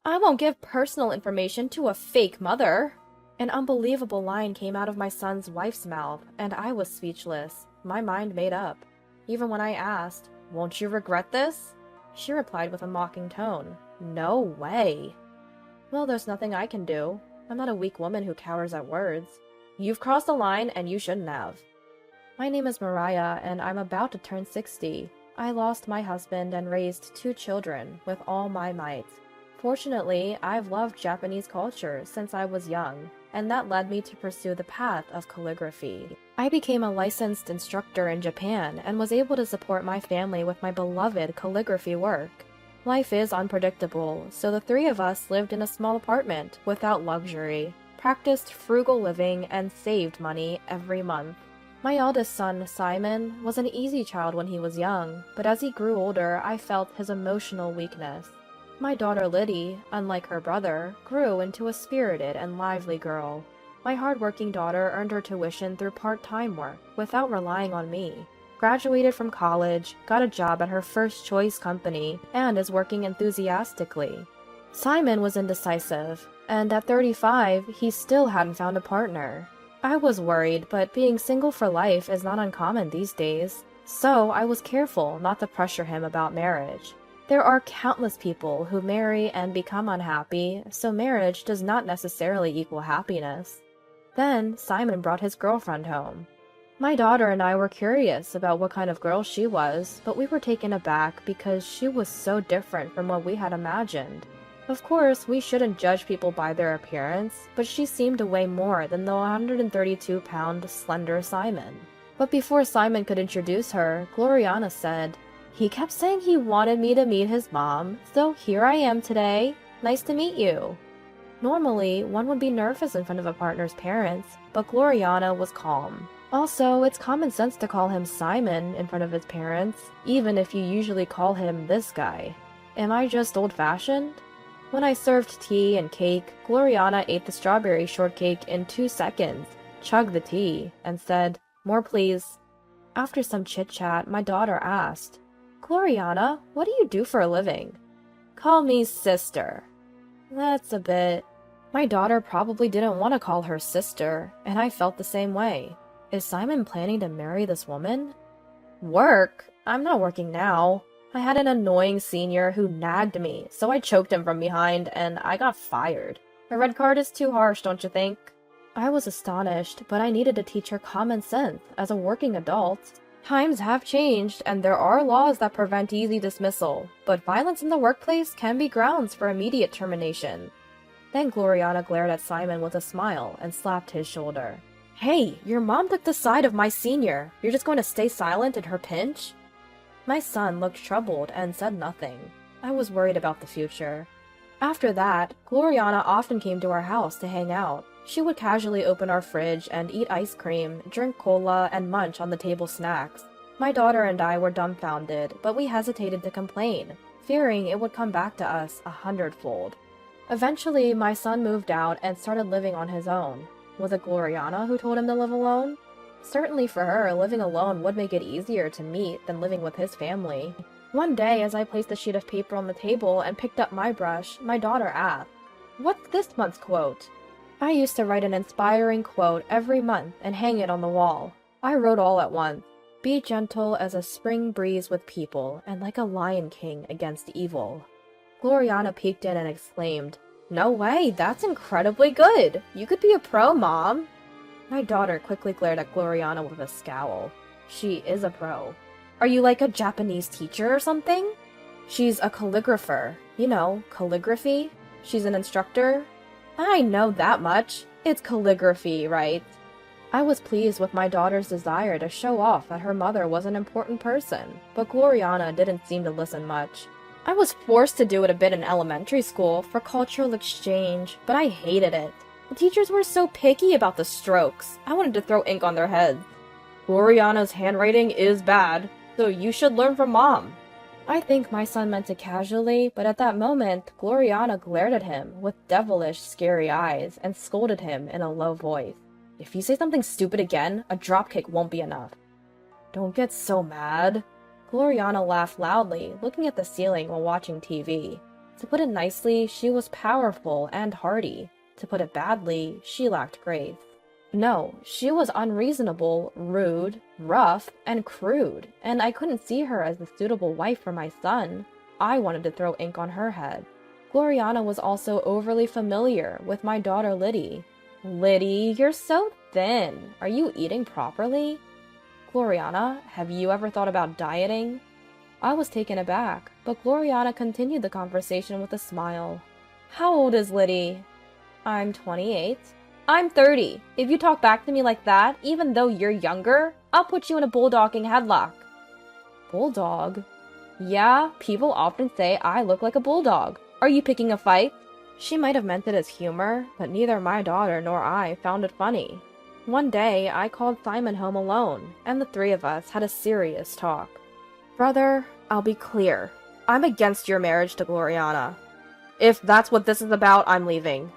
I won't give personal information to a fake mother. An unbelievable line came out of my son's wife's mouth, and I was speechless, my mind made up. Even when I asked, "Won't you regret this?" she replied with a mocking tone, "No way." Well, there's nothing I can do. I'm not a weak woman who cowers at words. You've crossed the line, and you shouldn't have. My name is Mariah, and I'm about to turn 60. I lost my husband and raised 2 children with all my might. Fortunately, I've loved Japanese culture since I was young, and that led me to pursue the path of calligraphy. I became a licensed instructor in Japan and was able to support my family with my beloved calligraphy work. Life is unpredictable, so the 3 of us lived in a small apartment without luxury, practiced frugal living, and saved money every month. My eldest son, Simon, was an easy child when he was young, but as he grew older, I felt his emotional weakness. My daughter Liddy, unlike her brother, grew into a spirited and lively girl. My hardworking daughter earned her tuition through part-time work without relying on me, graduated from college, got a job at her first-choice company, and is working enthusiastically. Simon was indecisive, and at 35, he still hadn't found a partner. I was worried, but being single for life is not uncommon these days, so I was careful not to pressure him about marriage. There are countless people who marry and become unhappy, so marriage does not necessarily equal happiness. Then, Simon brought his girlfriend home. My daughter and I were curious about what kind of girl she was, but we were taken aback because she was so different from what we had imagined. Of course, we shouldn't judge people by their appearance, but she seemed to weigh more than the 132-pound slender Simon. But before Simon could introduce her, Gloriana said, "He kept saying he wanted me to meet his mom, so here I am today. Nice to meet you." Normally, one would be nervous in front of a partner's parents, but Gloriana was calm. Also, it's common sense to call him Simon in front of his parents, even if you usually call him this guy. Am I just old-fashioned? When I served tea and cake, Gloriana ate the strawberry shortcake in 2 seconds, chugged the tea, and said, "More please." After some chit-chat, my daughter asked, "Gloriana, what do you do for a living?" "Call me sister." That's a bit... My daughter probably didn't want to call her sister, and I felt the same way. Is Simon planning to marry this woman? Work? I'm not working now. I had an annoying senior who nagged me, so I choked him from behind, and I got fired. A red card is too harsh, don't you think? I was astonished, but I needed to teach her common sense as a working adult. Times have changed, and there are laws that prevent easy dismissal, but violence in the workplace can be grounds for immediate termination. Then Gloriana glared at Simon with a smile and slapped his shoulder. "Hey, your mom took the side of my senior. You're just going to stay silent in her pinch?" My son looked troubled and said nothing. I was worried about the future. After that, Gloriana often came to our house to hang out. She would casually open our fridge and eat ice cream, drink cola, and munch on the table snacks. My daughter and I were dumbfounded, but we hesitated to complain, fearing it would come back to us 100-fold. Eventually, my son moved out and started living on his own. Was it Gloriana who told him to live alone? Certainly for her, living alone would make it easier to meet than living with his family. One day, as I placed a sheet of paper on the table and picked up my brush, my daughter asked, "What's this month's quote?" I used to write an inspiring quote every month and hang it on the wall. I wrote all at once. "Be gentle as a spring breeze with people, and like a lion king against evil." Gloriana peeked in and exclaimed, "No way, that's incredibly good! You could be a pro, Mom!" My daughter quickly glared at Gloriana with a scowl. "She is a pro. Are you like a Japanese teacher or something?" "She's a calligrapher. You know, calligraphy. She's an instructor." "I know that much. It's calligraphy, right?" I was pleased with my daughter's desire to show off that her mother was an important person, but Gloriana didn't seem to listen much. I was forced to do it a bit in elementary school for cultural exchange, but I hated it. The teachers were so picky about the strokes. I wanted to throw ink on their heads. "Gloriana's handwriting is bad, so you should learn from Mom." I think my son meant it casually, but at that moment, Gloriana glared at him with devilish, scary eyes and scolded him in a low voice. "If you say something stupid again, a dropkick won't be enough." "Don't get so mad." Gloriana laughed loudly, looking at the ceiling while watching TV. To put it nicely, she was powerful and hardy. To put it badly, she lacked grace. No, she was unreasonable, rude, rough, and crude, and I couldn't see her as the suitable wife for my son. I wanted to throw ink on her head. Gloriana was also overly familiar with my daughter Liddy. Liddy, you're so thin. Are you eating properly? Gloriana, have you ever thought about dieting? I was taken aback, but Gloriana continued the conversation with a smile. How old is Liddy? I'm 28. I'm 30. If you talk back to me like that, even though you're younger, I'll put you in a bulldogging headlock. Bulldog? Yeah, people often say I look like a bulldog. Are you picking a fight? She might have meant it as humor, but neither my daughter nor I found it funny. One day, I called Simon home alone, and the three of us had a serious talk. Brother, I'll be clear. I'm against your marriage to Gloriana. If that's what this is about, I'm leaving.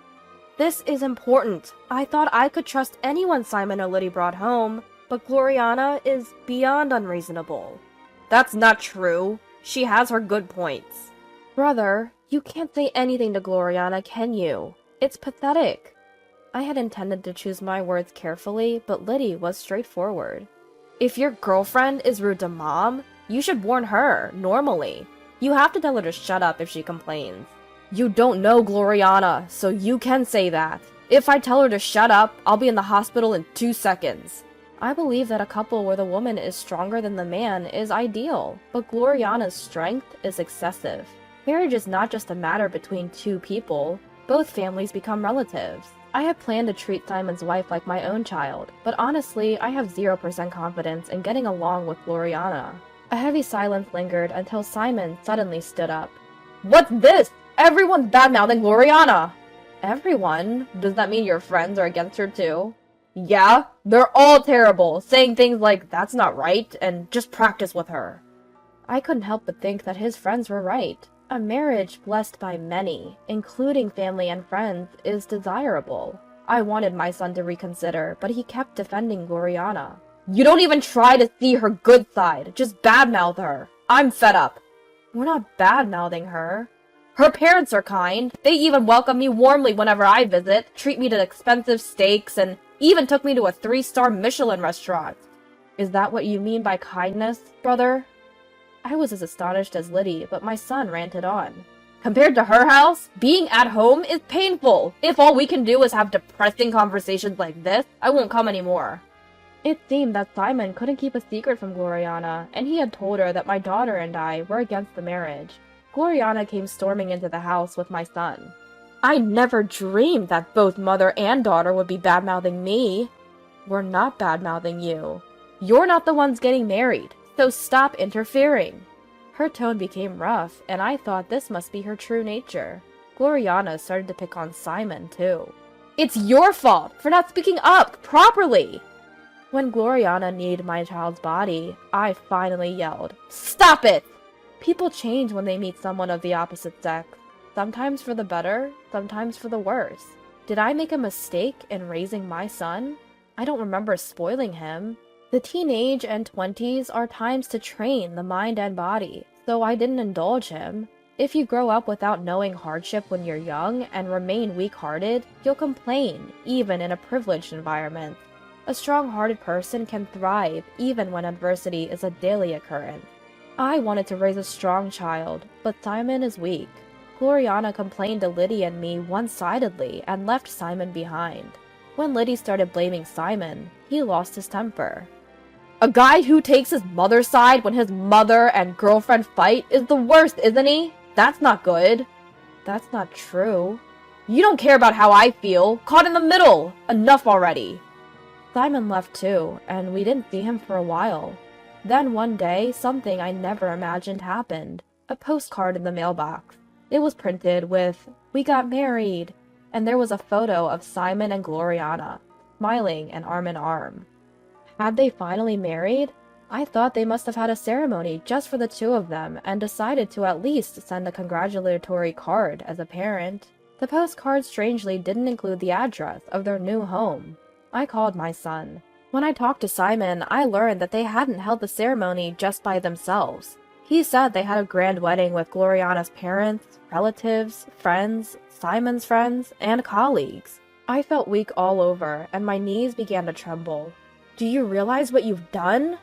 This is important. I thought I could trust anyone Simon or Liddy brought home, but Gloriana is beyond unreasonable. That's not true. She has her good points. Brother, you can't say anything to Gloriana, can you? It's pathetic. I had intended to choose my words carefully, but Liddy was straightforward. If your girlfriend is rude to Mom, you should warn her, normally. You have to tell her to shut up if she complains. You don't know Gloriana, so you can say that. If I tell her to shut up, I'll be in the hospital in 2 seconds. I believe that a couple where the woman is stronger than the man is ideal, but Gloriana's strength is excessive. Marriage is not just a matter between two people. Both families become relatives. I had planned to treat Simon's wife like my own child, but honestly, I have 0% confidence in getting along with Gloriana. A heavy silence lingered until Simon suddenly stood up. What's this? Everyone's bad-mouthing Gloriana! Everyone? Does that mean your friends are against her too? Yeah, they're all terrible, saying things like, that's not right, and just practice with her. I couldn't help but think that his friends were right. A marriage blessed by many, including family and friends, is desirable. I wanted my son to reconsider, but he kept defending Gloriana. You don't even try to see her good side, just badmouth her. I'm fed up. We're not badmouthing her. Her parents are kind. They even welcome me warmly whenever I visit, treat me to expensive steaks, and even took me to a 3-star Michelin restaurant. Is that what you mean by kindness, brother? I was as astonished as Liddy, but my son ranted on. Compared to her house, being at home is painful. If all we can do is have depressing conversations like this, I won't come anymore. It seemed that Simon couldn't keep a secret from Gloriana, and he had told her that my daughter and I were against the marriage. Gloriana came storming into the house with my son. I never dreamed that both mother and daughter would be bad-mouthing me. We're not bad-mouthing you. You're not the ones getting married, so stop interfering. Her tone became rough, and I thought this must be her true nature. Gloriana started to pick on Simon, too. It's your fault for not speaking up properly! When Gloriana needed my child's body, I finally yelled, Stop it! People change when they meet someone of the opposite sex. Sometimes for the better, sometimes for the worse. Did I make a mistake in raising my son? I don't remember spoiling him. The teenage and 20s are times to train the mind and body, so I didn't indulge him. If you grow up without knowing hardship when you're young and remain weak-hearted, you'll complain, even in a privileged environment. A strong-hearted person can thrive even when adversity is a daily occurrence. I wanted to raise a strong child, but Simon is weak. Gloriana complained to Liddy and me one-sidedly and left Simon behind. When Liddy started blaming Simon, he lost his temper. A guy who takes his mother's side when his mother and girlfriend fight is the worst, isn't he? That's not good. That's not true. You don't care about how I feel. Caught in the middle. Enough already. Simon left too, and we didn't see him for a while. Then one day, something I never imagined happened. A postcard in the mailbox. It was printed with, "We got married," and there was a photo of Simon and Gloriana, smiling and arm in arm. Had they finally married? I thought they must have had a ceremony just for the two of them and decided to at least send a congratulatory card as a parent. The postcard strangely didn't include the address of their new home. I called my son. When I talked to Simon, I learned that they hadn't held the ceremony just by themselves. He said they had a grand wedding with Gloriana's parents, relatives, friends, Simon's friends, and colleagues. I felt weak all over, and my knees began to tremble. Do you realize what you've done?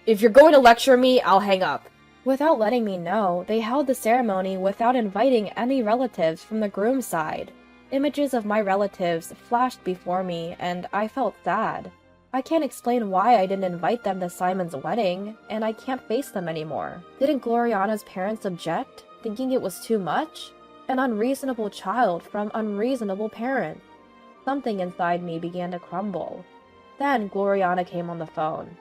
If you're going to lecture me, I'll hang up. Without letting me know, they held the ceremony without inviting any relatives from the groom's side. Images of my relatives flashed before me, and I felt sad. I can't explain why I didn't invite them to Simon's wedding, and I can't face them anymore. Didn't Gloriana's parents object, thinking it was too much? An unreasonable child from unreasonable parents. Something inside me began to crumble. Then Gloriana came on the phone.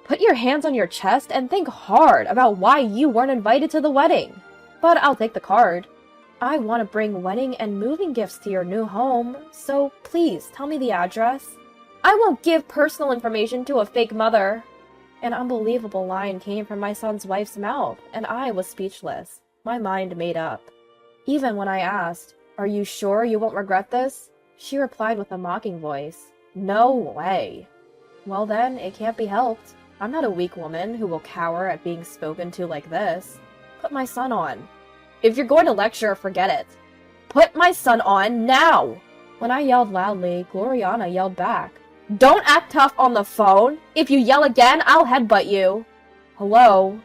Put your hands on your chest and think hard about why you weren't invited to the wedding. But I'll take the card. I want to bring wedding and moving gifts to your new home, so please tell me the address. I won't give personal information to a fake mother. An unbelievable line came from my son's wife's mouth, and I was speechless, my mind made up. Even when I asked, "Are you sure you won't regret this?" she replied with a mocking voice, "No way." Well then, it can't be helped. I'm not a weak woman who will cower at being spoken to like this. Put my son on. If you're going to lecture, forget it. Put my son on now! When I yelled loudly, Gloriana yelled back. Don't act tough on the phone. If you yell again, I'll headbutt you. Hello?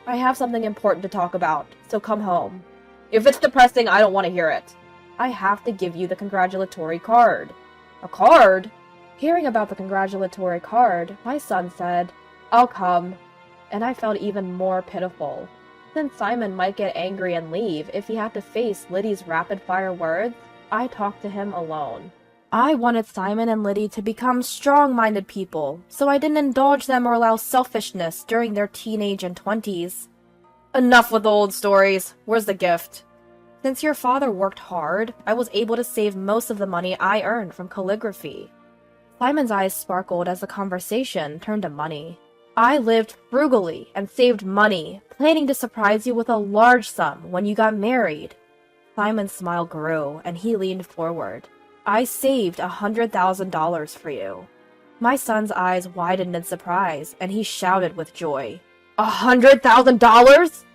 I have something important to talk about, so come home. If it's depressing, I don't want to hear it. I have to give you the congratulatory card. A card? Hearing about the congratulatory card, my son said, I'll come. And I felt even more pitiful. Since Simon might get angry and leave if he had to face Liddy's rapid-fire words, I talked to him alone. I wanted Simon and Liddy to become strong-minded people, so I didn't indulge them or allow selfishness during their teenage and 20s. Enough with the old stories. Where's the gift? Since your father worked hard, I was able to save most of the money I earned from calligraphy. Simon's eyes sparkled as the conversation turned to money. I lived frugally and saved money, planning to surprise you with a large sum when you got married. Simon's smile grew, and he leaned forward. I saved $100,000 for you. My son's eyes widened in surprise, and he shouted with joy. $100,000?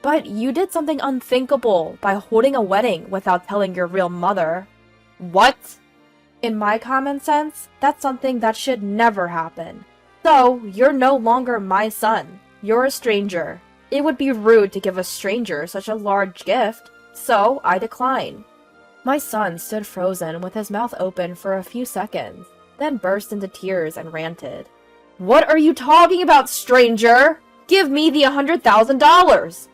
But you did something unthinkable by holding a wedding without telling your real mother. What? In my common sense, that's something that should never happen. So, you're no longer my son. You're a stranger. It would be rude to give a stranger such a large gift, so I decline. My son stood frozen with his mouth open for a few seconds, then burst into tears and ranted. What are you talking about, stranger? Give me the $100,000!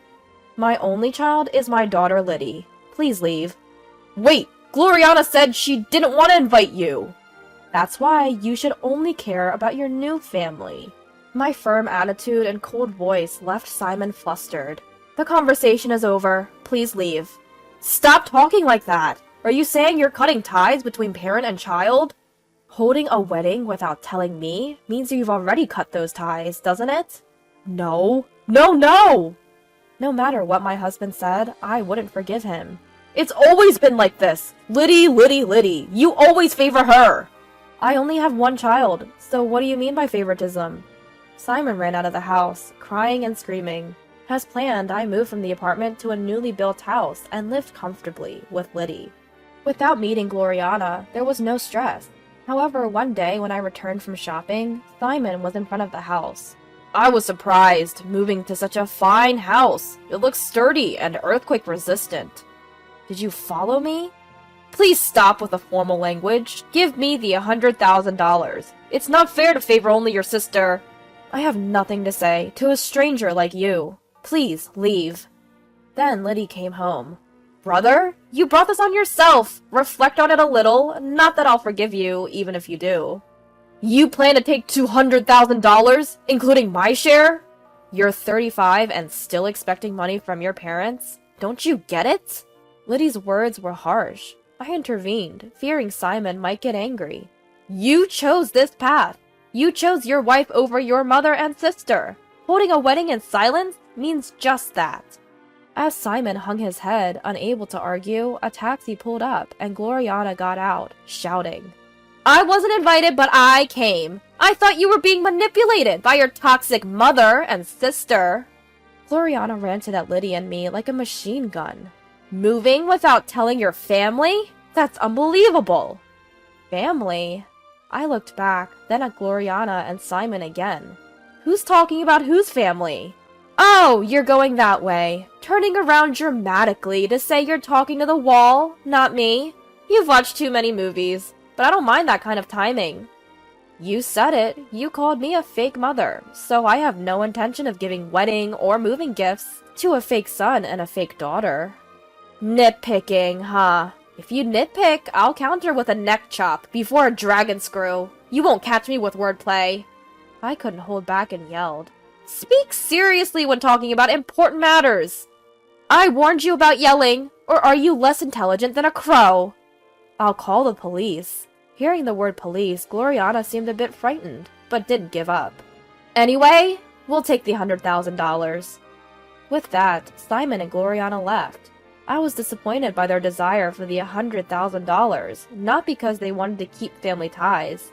My only child is my daughter Liddy. Please leave. Wait, Gloriana said she didn't want to invite you. That's why you should only care about your new family. My firm attitude and cold voice left Simon flustered. The conversation is over. Please leave. Stop talking like that! Are you saying you're cutting ties between parent and child? Holding a wedding without telling me means you've already cut those ties, doesn't it? No. No, no! No matter what my husband said, I wouldn't forgive him. It's always been like this. Liddy, Liddy, Liddy. You always favor her. I only have one child, so what do you mean by favoritism? Simon ran out of the house, crying and screaming. As planned, I moved from the apartment to a newly built house and lived comfortably with Liddy. Without meeting Gloriana, there was no stress. However, one day when I returned from shopping, Simon was in front of the house. I was surprised, moving to such a fine house. It looks sturdy and earthquake resistant. Did you follow me? Please stop with the formal language. Give me the $100,000. It's not fair to favor only your sister. I have nothing to say to a stranger like you. Please leave. Then Liddy came home. Brother, you brought this on yourself. Reflect on it a little. Not that I'll forgive you, even if you do. You plan to take $200,000, including my share? You're 35 and still expecting money from your parents? Don't you get it? Liddy's words were harsh. I intervened, fearing Simon might get angry. You chose this path. You chose your wife over your mother and sister. Holding a wedding in silence means just that. As Simon hung his head, unable to argue, a taxi pulled up and Gloriana got out, shouting. I wasn't invited, but I came. I thought you were being manipulated by your toxic mother and sister. Gloriana ranted at Lydia and me like a machine gun. Moving without telling your family? That's unbelievable! Family? I looked back, then at Gloriana and Simon again. Who's talking about whose family? Oh, you're going that way. Turning around dramatically to say you're talking to the wall, not me. You've watched too many movies, but I don't mind that kind of timing. You said it. You called me a fake mother, so I have no intention of giving wedding or moving gifts to a fake son and a fake daughter. Nitpicking, huh? If you nitpick, I'll counter with a neck chop before a dragon screw. You won't catch me with wordplay. I couldn't hold back and yelled. Speak seriously when talking about important matters. I warned you about yelling, or are you less intelligent than a crow? I'll call the police. Hearing the word police, Gloriana seemed a bit frightened, but didn't give up. Anyway, we'll take the $100,000. With that, Simon and Gloriana left. I was disappointed by their desire for the $100,000, not because they wanted to keep family ties.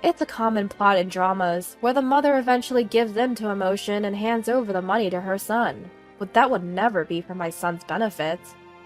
It's a common plot in dramas, where the mother eventually gives in to emotion and hands over the money to her son. But that would never be for my son's benefit.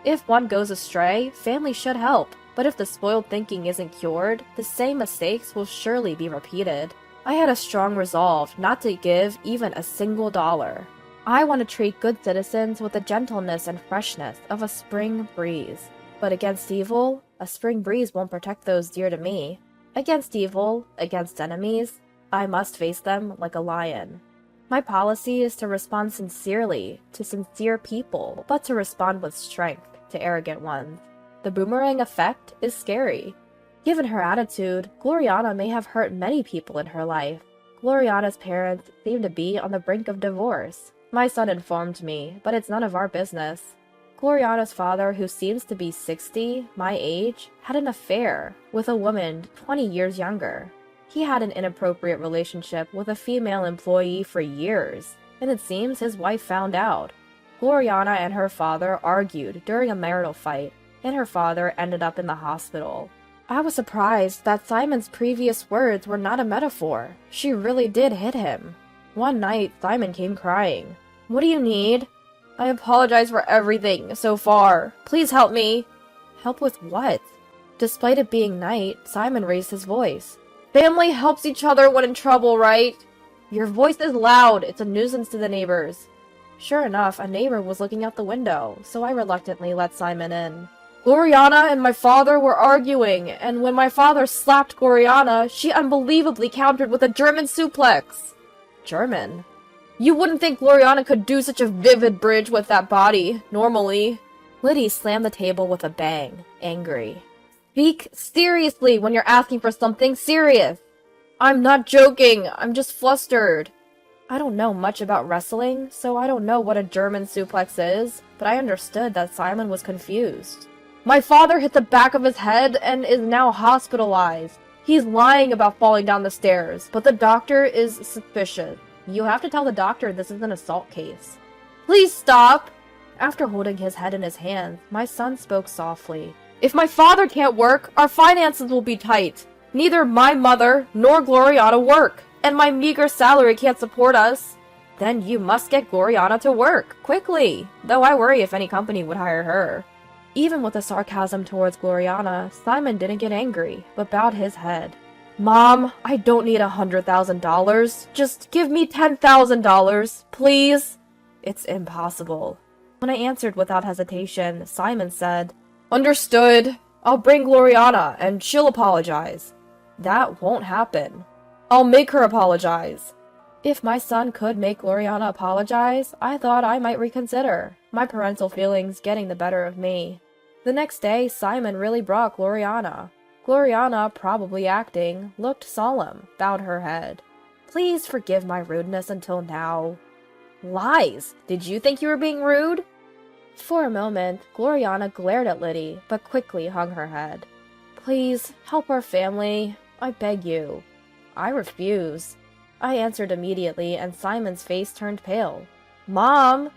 If one goes astray, family should help. But if the spoiled thinking isn't cured, the same mistakes will surely be repeated. I had a strong resolve not to give even a single dollar. I want to treat good citizens with the gentleness and freshness of a spring breeze. But against evil, a spring breeze won't protect those dear to me. Against evil, against enemies, I must face them like a lion. My policy is to respond sincerely to sincere people, but to respond with strength to arrogant ones. The boomerang effect is scary. Given her attitude, Gloriana may have hurt many people in her life. Gloriana's parents seem to be on the brink of divorce. My son informed me, but it's none of our business. Gloriana's father, who seems to be 60, my age, had an affair with a woman 20 years younger. He had an inappropriate relationship with a female employee for years, and it seems his wife found out. Gloriana and her father argued during a marital fight, and her father ended up in the hospital. I was surprised that Simon's previous words were not a metaphor. She really did hit him. One night, Simon came crying. What do you need? I apologize for everything so far. Please help me. Help with what? Despite it being night, Simon raised his voice. Family helps each other when in trouble, right? Your voice is loud. It's a nuisance to the neighbors. Sure enough, a neighbor was looking out the window, so I reluctantly let Simon in. Gloriana and my father were arguing, and when my father slapped Gloriana, she unbelievably countered with a German suplex. German? You wouldn't think Gloriana could do such a vivid bridge with that body, normally. Liddy slammed the table with a bang, angry. Speak seriously when you're asking for something serious. I'm not joking, I'm just flustered. I don't know much about wrestling, so I don't know what a German suplex is, but I understood that Simon was confused. My father hit the back of his head and is now hospitalized. He's lying about falling down the stairs, but the doctor is suspicious. You have to tell the doctor this is an assault case. Please stop! After holding his head in his hands, my son spoke softly. If my father can't work, our finances will be tight. Neither my mother nor Gloriana work, and my meager salary can't support us. Then you must get Gloriana to work, quickly, though I worry if any company would hire her. Even with the sarcasm towards Gloriana, Simon didn't get angry, but bowed his head. Mom, I don't need $100,000. Just give me $10,000, please. It's impossible. When I answered without hesitation, Simon said, Understood. I'll bring Gloriana, and she'll apologize. That won't happen. I'll make her apologize. If my son could make Gloriana apologize, I thought I might reconsider, my parental feelings getting the better of me. The next day, Simon really brought Gloriana. Gloriana, probably acting, looked solemn, bowed her head. Please forgive my rudeness until now. Lies! Did you think you were being rude? For a moment, Gloriana glared at Liddy, but quickly hung her head. Please, help our family. I beg you. I refuse. I answered immediately, and Simon's face turned pale. Mom!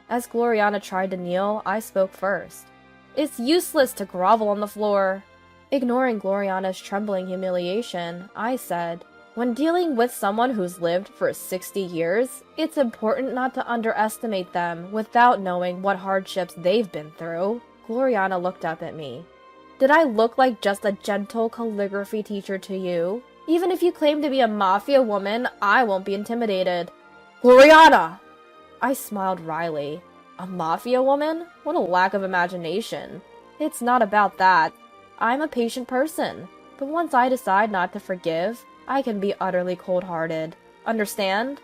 As Gloriana tried to kneel, I spoke first. It's useless to grovel on the floor. Ignoring Gloriana's trembling humiliation, I said, When dealing with someone who's lived for 60 years, it's important not to underestimate them without knowing what hardships they've been through. Gloriana looked up at me. Did I look like just a gentle calligraphy teacher to you? Even if you claim to be a mafia woman, I won't be intimidated. Gloriana! I smiled wryly. A mafia woman? What a lack of imagination. It's not about that. I'm a patient person, but once I decide not to forgive, I can be utterly cold-hearted. Understand?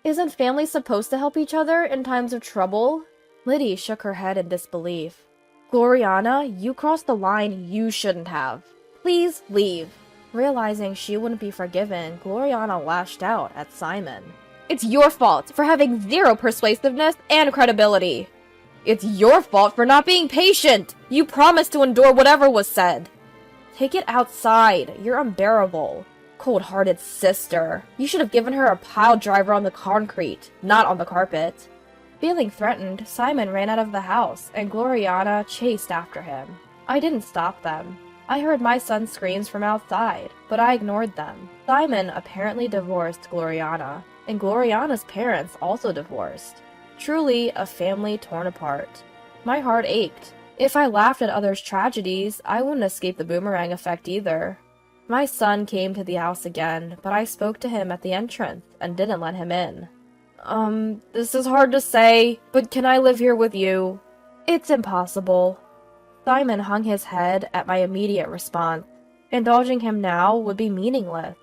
Isn't family supposed to help each other in times of trouble? Liddy shook her head in disbelief. Gloriana, you crossed the line you shouldn't have. Please leave. Realizing she wouldn't be forgiven, Gloriana lashed out at Simon. It's your fault for having zero persuasiveness and credibility. It's your fault for not being patient. You promised to endure whatever was said. Take it outside. You're unbearable. Cold-hearted sister. You should have given her a pile driver on the concrete, not on the carpet. Feeling threatened, Simon ran out of the house, and Gloriana chased after him. I didn't stop them. I heard my son's screams from outside, but I ignored them. Simon apparently divorced Gloriana, and Gloriana's parents also divorced. Truly a family torn apart. My heart ached. If I laughed at others' tragedies, I wouldn't escape the boomerang effect either. My son came to the house again, but I spoke to him at the entrance and didn't let him in. This is hard to say, but can I live here with you? It's impossible. Simon hung his head at my immediate response. Indulging him now would be meaningless.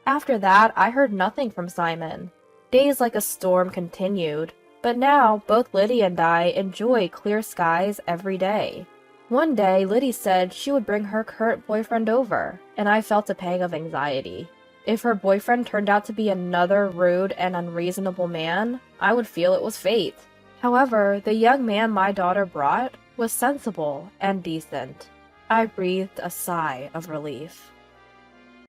After that, I heard nothing from Simon. Days like a storm continued, but now both Liddy and I enjoy clear skies every day. One day, Liddy said she would bring her current boyfriend over, and I felt a pang of anxiety. If her boyfriend turned out to be another rude and unreasonable man, I would feel it was fate. However, the young man my daughter brought was sensible and decent. I breathed a sigh of relief.